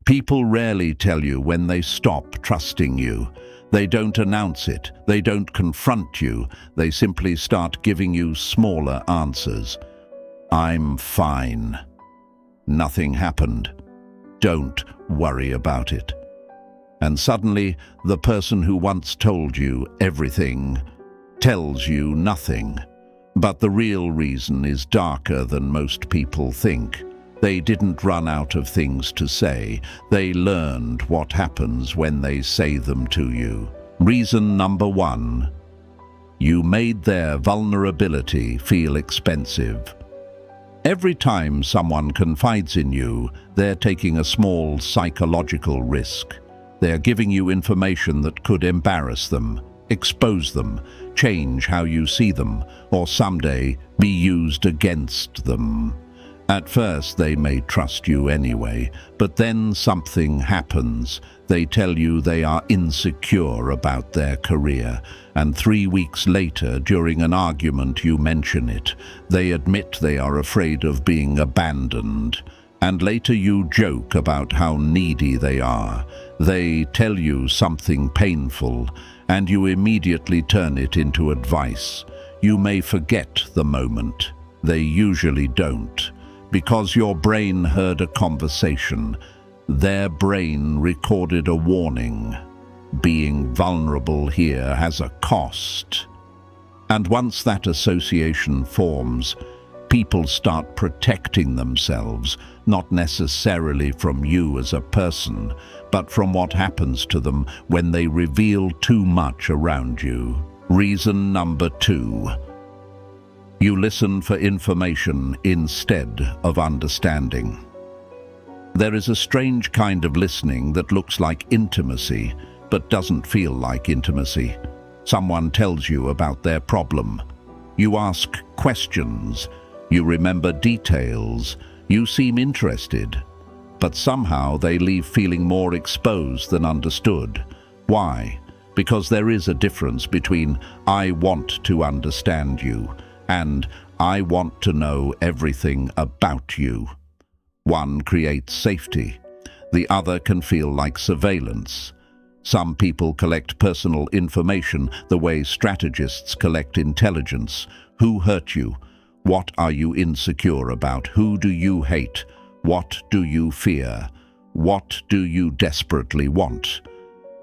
People rarely tell you when they stop trusting you. They don't announce it. They don't confront you. They simply start giving you smaller answers. I'm fine. Nothing happened. Don't worry about it. And suddenly, the person who once told you everything tells you nothing. But the real reason is darker than most people think. They didn't run out of things to say. They learned what happens when they say them to you. Reason number 1. You made their vulnerability feel expensive. Every time someone confides in you, they're taking a small psychological risk. They're giving you information that could embarrass them, expose them, change how you see them, or someday be used against them. At first, they may trust you anyway, but then something happens. They tell you they are insecure about their career, and 3 weeks later, during an argument, you mention it. They admit they are afraid of being abandoned, and later you joke about how needy they are. They tell you something painful, and you immediately turn it into advice. You may forget the moment. They usually don't. Because your brain heard a conversation, their brain recorded a warning. Being vulnerable here has a cost. And once that association forms, people start protecting themselves, not necessarily from you as a person, but from what happens to them when they reveal too much around you. Reason number 2. You listen for information instead of understanding. There is a strange kind of listening that looks like intimacy, but doesn't feel like intimacy. Someone tells you about their problem. You ask questions. You remember details. You seem interested. But somehow they leave feeling more exposed than understood. Why? Because there is a difference between "I want to understand you" and "I want to know everything about you." One creates safety. The other can feel like surveillance. Some people collect personal information the way strategists collect intelligence. Who hurt you? What are you insecure about? Who do you hate? What do you fear? What do you desperately want?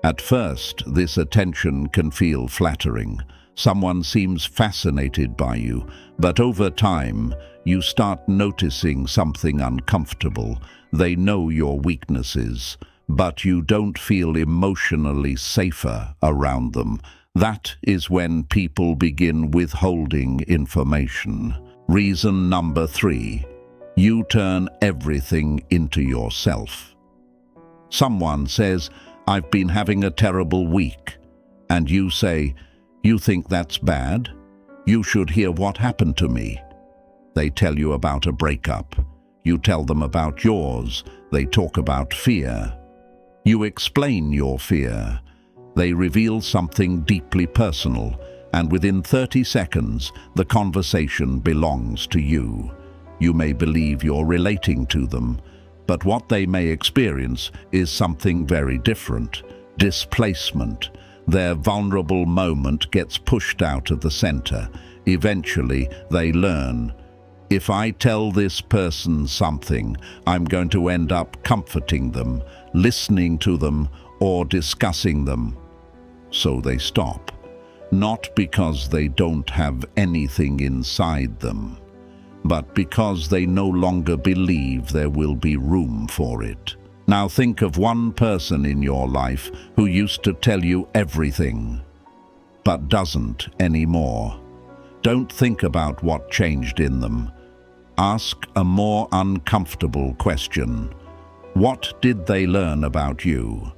At first, this attention can feel flattering. Someone seems fascinated by you, but over time, you start noticing something uncomfortable. They know your weaknesses, but you don't feel emotionally safer around them. That is when people begin withholding information. Reason number 3. You turn everything into yourself. Someone says, "I've been having a terrible week," and you say, "You think that's bad? You should hear what happened to me." They tell you about a breakup. You tell them about yours. They talk about fear. You explain your fear. They reveal something deeply personal, and within 30 seconds, the conversation belongs to you. You may believe you're relating to them, but what they may experience is something very different: displacement. Their vulnerable moment gets pushed out of the center. Eventually, they learn, if I tell this person something, I'm going to end up comforting them, listening to them, or discussing them. So they stop. Not because they don't have anything inside them, but because they no longer believe there will be room for it. Now think of one person in your life who used to tell you everything, but doesn't anymore. Don't think about what changed in them. Ask a more uncomfortable question. What did they learn about you?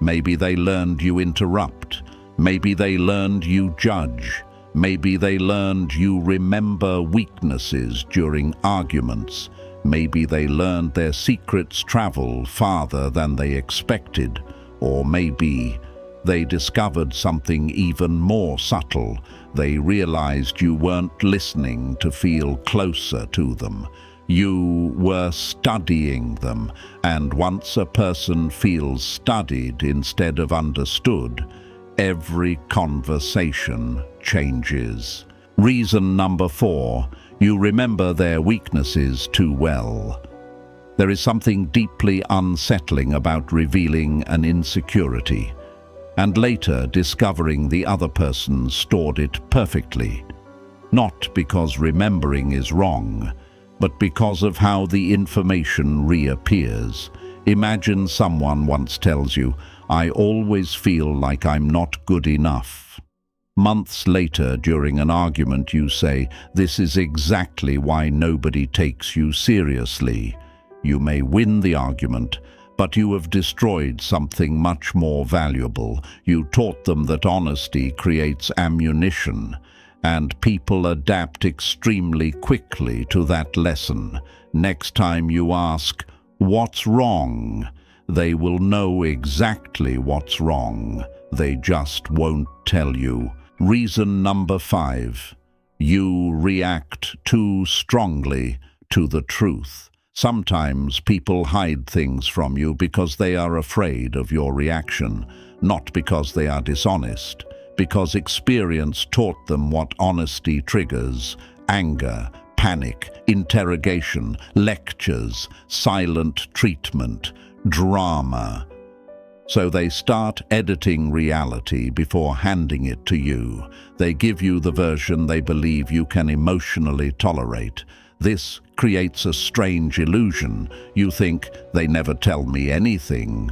Maybe they learned you interrupt. Maybe they learned you judge. Maybe they learned you remember weaknesses during arguments. Maybe they learned their secrets travel farther than they expected. Or maybe they discovered something even more subtle. They realized you weren't listening to feel closer to them. You were studying them, and once a person feels studied instead of understood, every conversation changes. Reason number 4, you remember their weaknesses too well. There is something deeply unsettling about revealing an insecurity, and later discovering the other person stored it perfectly. Not because remembering is wrong, but because of how the information reappears. Imagine someone once tells you, "I always feel like I'm not good enough." Months later, during an argument, you say, "This is exactly why nobody takes you seriously." You may win the argument, but you have destroyed something much more valuable. You taught them that honesty creates ammunition, and people adapt extremely quickly to that lesson. Next time you ask, "What's wrong?" they will know exactly what's wrong. They just won't tell you. Reason number 5, you react too strongly to the truth. Sometimes people hide things from you because they are afraid of your reaction, not because they are dishonest, because experience taught them what honesty triggers: anger, panic, interrogation, lectures, silent treatment, drama. So they start editing reality before handing it to you. They give you the version they believe you can emotionally tolerate. This creates a strange illusion. You think, "They never tell me anything."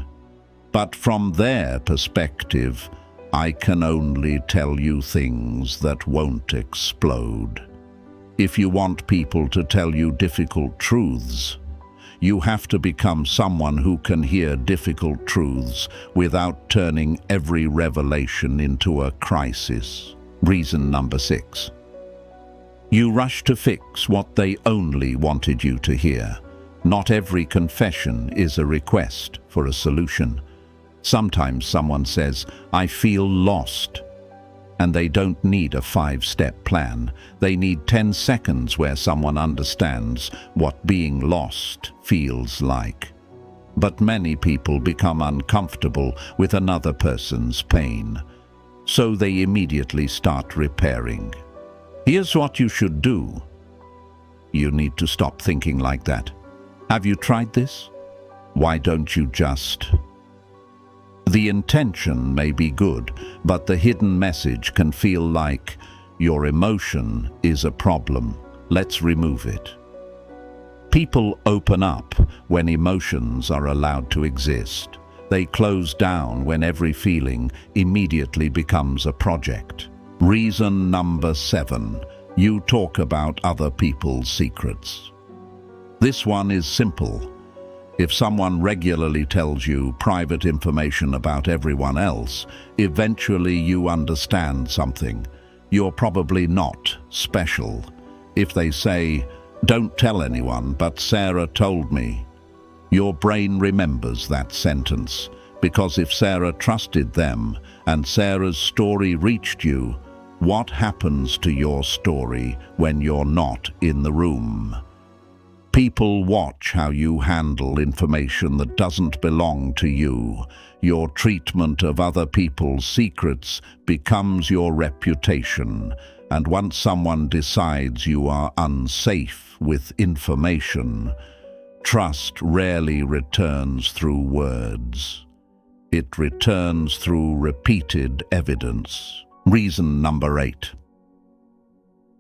But from their perspective, I can only tell you things that won't explode. If you want people to tell you difficult truths, you have to become someone who can hear difficult truths without turning every revelation into a crisis. Reason number 6. You rush to fix what they only wanted you to hear. Not every confession is a request for a solution. Sometimes someone says, "I feel lost," and they don't need a 5-step plan. They need 10 seconds where someone understands what being lost feels like. But many people become uncomfortable with another person's pain, so they immediately start repairing. Here's what you should do. You need to stop thinking like that. Have you tried this? Why don't you just... The intention may be good, but the hidden message can feel like, "Your emotion is a problem. Let's remove it." People open up when emotions are allowed to exist. They close down when every feeling immediately becomes a project. Reason number 7. You talk about other people's secrets. This one is simple. If someone regularly tells you private information about everyone else, eventually you understand something. You're probably not special. If they say, "Don't tell anyone, but Sarah told me," your brain remembers that sentence, because if Sarah trusted them and Sarah's story reached you, what happens to your story when you're not in the room? People watch how you handle information that doesn't belong to you. Your treatment of other people's secrets becomes your reputation, and once someone decides you are unsafe with information, trust rarely returns through words. It returns through repeated evidence. Reason number 8.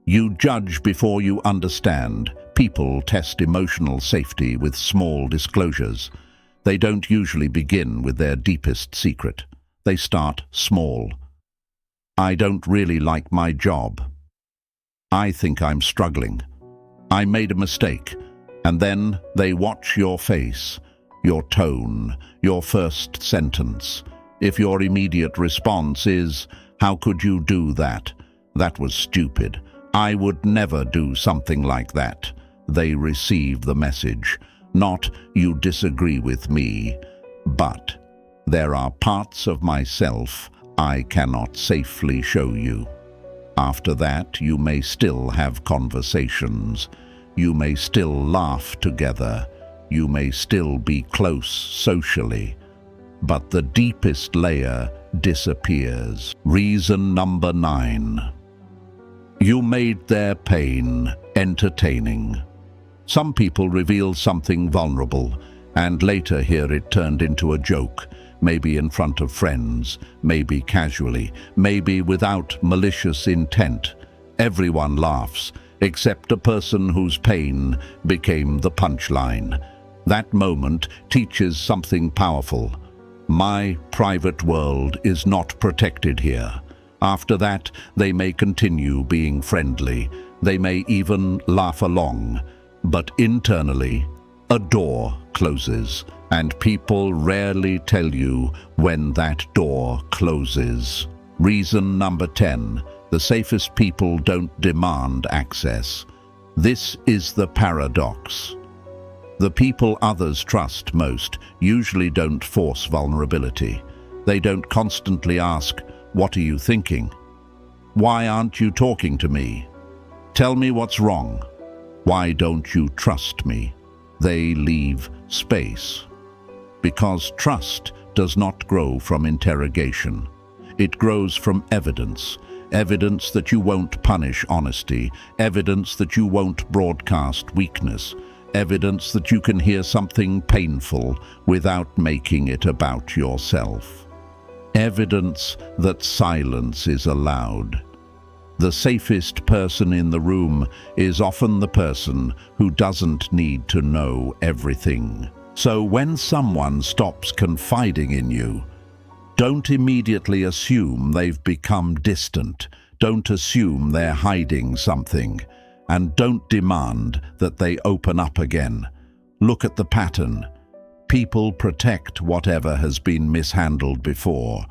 You judge before you understand. People test emotional safety with small disclosures. They don't usually begin with their deepest secret. They start small. "I don't really like my job. I think I'm struggling. I made a mistake." And then they watch your face, your tone, your first sentence. If your immediate response is, "How could you do that? That was stupid. I would never do something like that," they receive the message. Not, "You disagree with me," but, "There are parts of myself I cannot safely show you." After that, you may still have conversations. You may still laugh together. You may still be close socially. But the deepest layer disappears. Reason number 9. You made their pain entertaining. Some people reveal something vulnerable and later hear it turned into a joke, maybe in front of friends, maybe casually, maybe without malicious intent. Everyone laughs, except a person whose pain became the punchline. That moment teaches something powerful. My private world is not protected here. After that, they may continue being friendly. They may even laugh along. But internally, a door closes, and people rarely tell you when that door closes. Reason number 10. The safest people don't demand access. This is the paradox. The people others trust most usually don't force vulnerability. They don't constantly ask, "What are you thinking? Why aren't you talking to me? Tell me what's wrong. Why don't you trust me?" They leave space. Because trust does not grow from interrogation. It grows from evidence. Evidence that you won't punish honesty. Evidence that you won't broadcast weakness. Evidence that you can hear something painful without making it about yourself. Evidence that silence is allowed. The safest person in the room is often the person who doesn't need to know everything. So when someone stops confiding in you, don't immediately assume they've become distant. Don't assume they're hiding something. And don't demand that they open up again. Look at the pattern. People protect whatever has been mishandled before.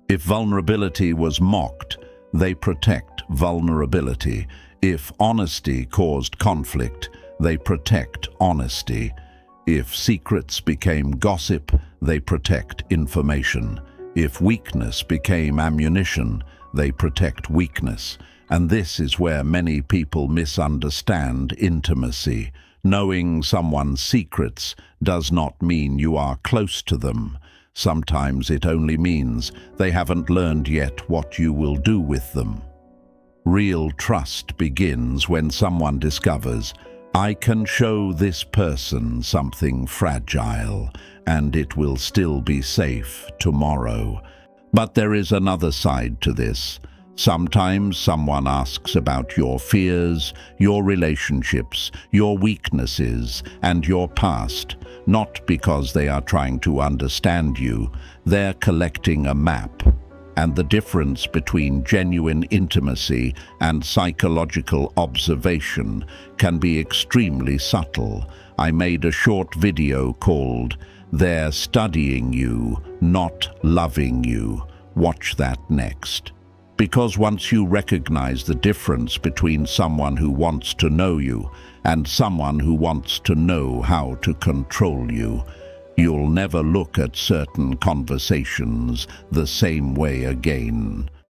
If vulnerability was mocked, they protect vulnerability. If honesty caused conflict, they protect honesty. If secrets became gossip, they protect information. If weakness became ammunition, they protect weakness. And this is where many people misunderstand intimacy. Knowing someone's secrets does not mean you are close to them. Sometimes it only means they haven't learned yet what you will do with them. Real trust begins when someone discovers, "I can show this person something fragile, and it will still be safe tomorrow." But there is another side to this. Sometimes someone asks about your fears, your relationships, your weaknesses, and your past, not because they are trying to understand you. They're collecting a map. And the difference between genuine intimacy and psychological observation can be extremely subtle. I made a short video called "They're Studying You, Not Loving You." Watch that next. Because once you recognize the difference between someone who wants to know you and someone who wants to know how to control you, you'll never look at certain conversations the same way again.